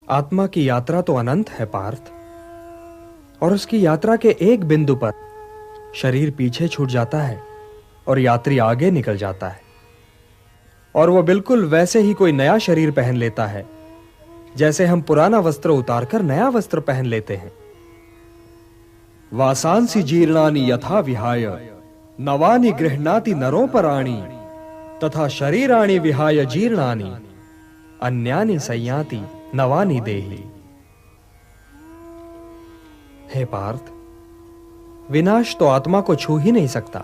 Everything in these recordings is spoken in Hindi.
आत्मा की यात्रा तो अनंत है पार्थ, और उसकी यात्रा के एक बिंदु पर शरीर पीछे छूट जाता है और यात्री आगे निकल जाता है, और वो बिल्कुल वैसे ही कोई नया शरीर पहन लेता है जैसे हम पुराना वस्त्र उतारकर नया वस्त्र पहन लेते हैं। वासांसि जीर्णानि यथा विहाय नवानि गृह्णाति नरोपराणि तथा शरीराणि विहाय जीर्णानि अन्यानि संयाति नवानि देहि। हे पार्थ, विनाश तो आत्मा को छू ही नहीं सकता,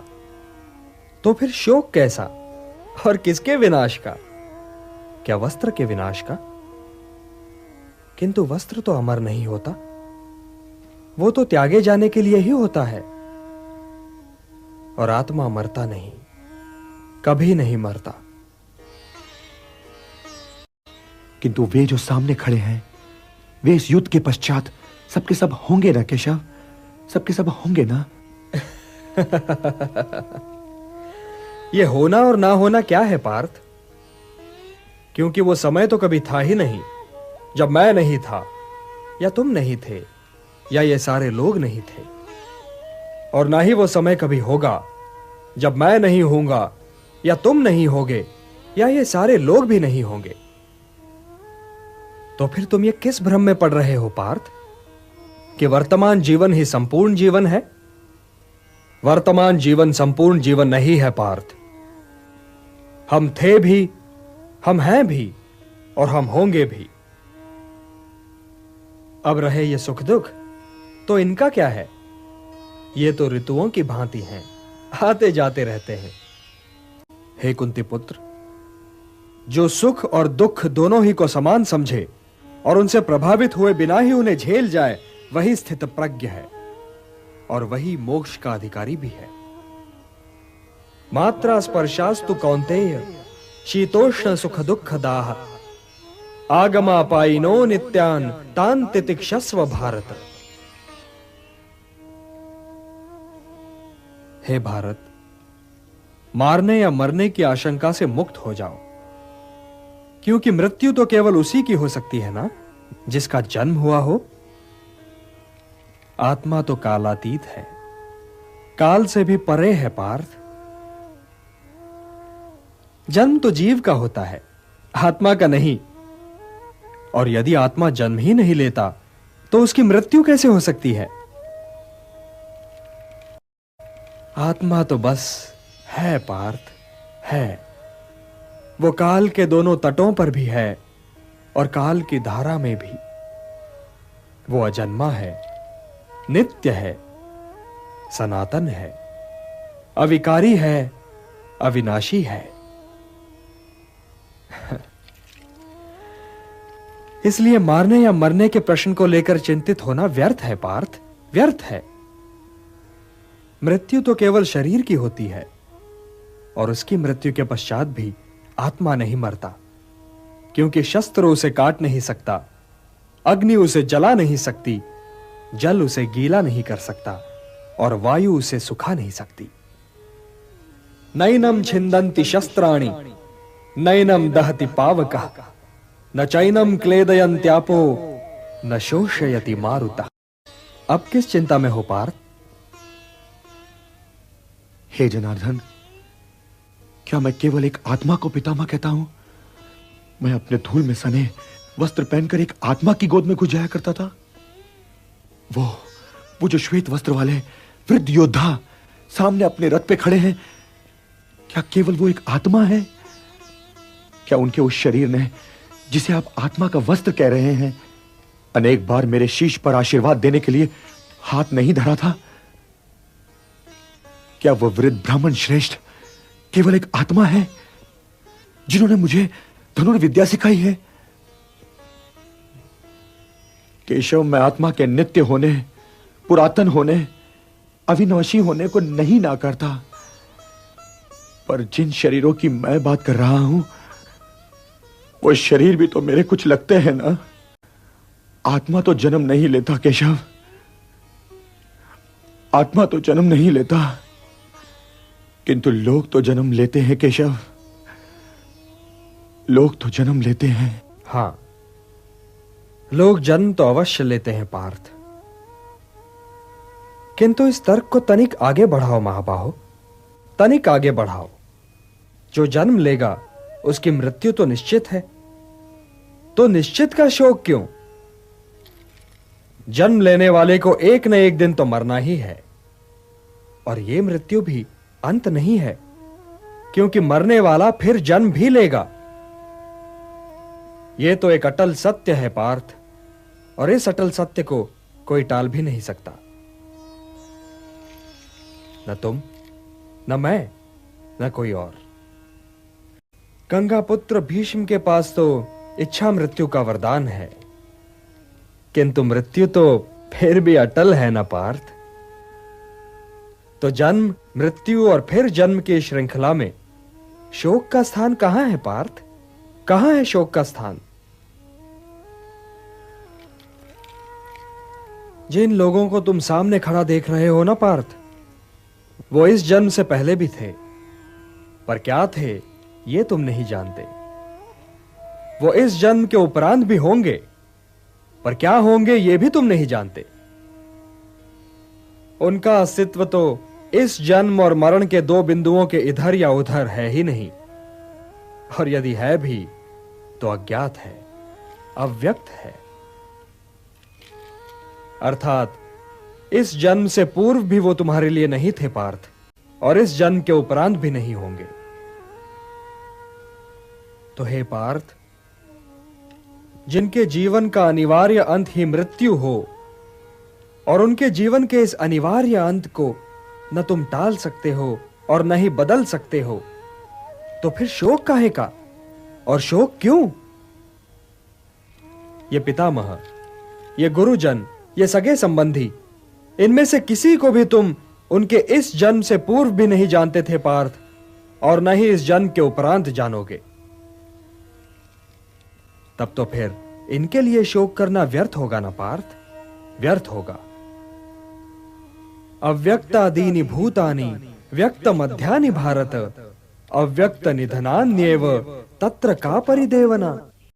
तो फिर शोक कैसा? और किसके विनाश का? क्या वस्त्र के विनाश का? किंतु वस्त्र तो अमर नहीं होता, वो तो त्यागे जाने के लिए ही होता है। और आत्मा मरता नहीं, कभी नहीं मरता। किंतु वे जो सामने खड़े हैं, वे इस युद्ध के पश्चात सबके सब होंगे ना केशव? सबके सब होंगे ना? ये होना और ना होना क्या है पार्थ? क्योंकि वो समय तो कभी था ही नहीं जब मैं नहीं था, या तुम नहीं थे, या ये सारे लोग नहीं थे। और ना ही वो समय कभी होगा जब मैं नहीं होऊंगा, या तुम नहीं होगे, या ये सारे लोग भी नहीं होंगे। तो फिर तुम ये किस भ्रम में पड़ रहे हो पार्थ कि वर्तमान जीवन ही संपूर्ण जीवन है? वर्तमान जीवन संपूर्ण जीवन नहीं है पार्थ। हम थे भी, हम हैं भी, और हम होंगे भी। अब रहे ये सुख दुख, तो इनका क्या है? ये तो ऋतुओं की भांति हैं, आते जाते रहते हैं। हे कुंती पुत्र, जो सुख और दुख दोनों ही को समान समझे और उनसे प्रभावित हुए बिना ही उन्हें झेल जाए, वही स्थित प्रज्ञ है, और वही मोक्ष का अधिकारी भी है। मात्रा स्पर्शास्तु कौन्तेय शीतोष्ण सुख दुख दाह आगमापायिनो नित्यान तान तितिक्षस्व भारत। हे भारत, मारने या मरने की आशंका से मुक्त हो जाओ, क्योंकि मृत्यु तो केवल उसी की हो सकती है ना जिसका जन्म हुआ हो। आत्मा तो कालातीत है, काल से भी परे है पार्थ। जन्म तो जीव का होता है, आत्मा का नहीं। और यदि आत्मा जन्म ही नहीं लेता तो उसकी मृत्यु कैसे हो सकती है? आत्मा तो बस है पार्थ, है। वो काल के दोनों तटों पर भी है और काल की धारा में भी। वो अजन्मा है, नित्य है, सनातन है, अविकारी है, अविनाशी है। इसलिए मारने या मरने के प्रश्न को लेकर चिंतित होना व्यर्थ है पार्थ, व्यर्थ है। मृत्यु तो केवल शरीर की होती है, और उसकी मृत्यु के पश्चात भी आत्मा नहीं मरता, क्योंकि शस्त्र उसे काट नहीं सकता, अग्नि उसे जला नहीं सकती, जल उसे गीला नहीं कर सकता, और वायु उसे सुखा नहीं सकती। नैनम छिन्दन्ति शस्त्राणि नैनम दहति पावकः न चैनम क्लेदयन्त्यापो न शोषयति मारुतः। अब किस चिंता में हो पार्थ? हे जनार्दन, क्या मैं केवल एक आत्मा को पितामह कहता हूं? मैं अपने धूल में सने वस्त्र पहनकर एक आत्मा की गोद में घुस जाया करता था। वो जो श्वेत वस्त्र वाले वृद्ध योद्धा सामने अपने रथ पे खड़े हैं, क्या केवल वो एक आत्मा है? क्या उनके उस शरीर ने, जिसे आप आत्मा का वस्त्र कह रहे हैं, अनेक बार मेरे शीश पर आशीर्वाद देने के लिए हाथ नहीं धरा था? क्या वो वृद्ध ब्राह्मण श्रेष्ठ केवल एक आत्मा है जिन्होंने मुझे धनुर्विद्या सिखाई है? केशव, मैं आत्मा के नित्य होने, पुरातन होने, अविनाशी होने को नहीं नाकारता, पर जिन शरीरों की मैं बात कर रहा हूं, वो शरीर भी तो मेरे कुछ लगते हैं ना। आत्मा तो जन्म नहीं लेता केशव, आत्मा तो जन्म नहीं लेता, किंतु लोग तो जन्म लेते हैं केशव, लोग तो जन्म लेते हैं। हां, लोग जन्म तो अवश्य लेते हैं पार्थ, किंतु इस तर्क को तनिक आगे बढ़ाओ महाबाहो, तनिक आगे बढ़ाओ। जो जन्म लेगा उसकी मृत्यु तो निश्चित है, तो निश्चित का शोक क्यों? जन्म लेने वाले को एक न एक दिन तो मरना ही है, और यह मृत्यु भी अंत नहीं है, क्योंकि मरने वाला फिर जन्म भी लेगा। यह तो एक अटल सत्य है पार्थ, और इस अटल सत्य को कोई टाल भी नहीं सकता। न तुम, न मैं, न कोई और। गंगा पुत्र भीष्म के पास तो इच्छा मृत्यु का वरदान है, किंतु मृत्यु तो फिर भी अटल है ना पार्थ। तो जन्म, मृत्यु और फिर जन्म की श्रृंखला में शोक का स्थान कहां है पार्थ? कहां है शोक का स्थान? जिन लोगों को तुम सामने खड़ा देख रहे हो ना पार्थ, वो इस जन्म से पहले भी थे, पर क्या थे ये तुम नहीं जानते। वो इस जन्म के उपरांत भी होंगे, पर क्या होंगे ये भी तुम नहीं जानते। उनका अस्तित्व तो इस जन्म और मरण के दो बिंदुओं के इधर या उधर है ही नहीं, और यदि है भी तो अज्ञात है, अव्यक्त है। अर्थात इस जन्म से पूर्व भी वो तुम्हारे लिए नहीं थे पार्थ, और इस जन्म के उपरांत भी नहीं होंगे। तो हे पार्थ, जिनके जीवन का अनिवार्य अंत ही मृत्यु हो, और उनके जीवन के इस अनिवार्य अंत को न तुम टाल सकते हो और न ही बदल सकते हो, तो फिर शोक काहे का? और शोक क्यों? ये पितामह, ये गुरुजन, ये सगे संबंधी, इनमें से किसी को भी तुम उनके इस जन्म से पूर्व भी नहीं जानते थे पार्थ, और न ही इस जन्म के उपरांत जानोगे। तब तो फिर इनके लिए शोक करना व्यर्थ होगा ना पार्थ, व्यर्थ होगा। अव्यक्तादीनि भूतानि व्यक्त मध्यानि भारत, अव्यक्त निधनान्येव तत्र का परिदेवना।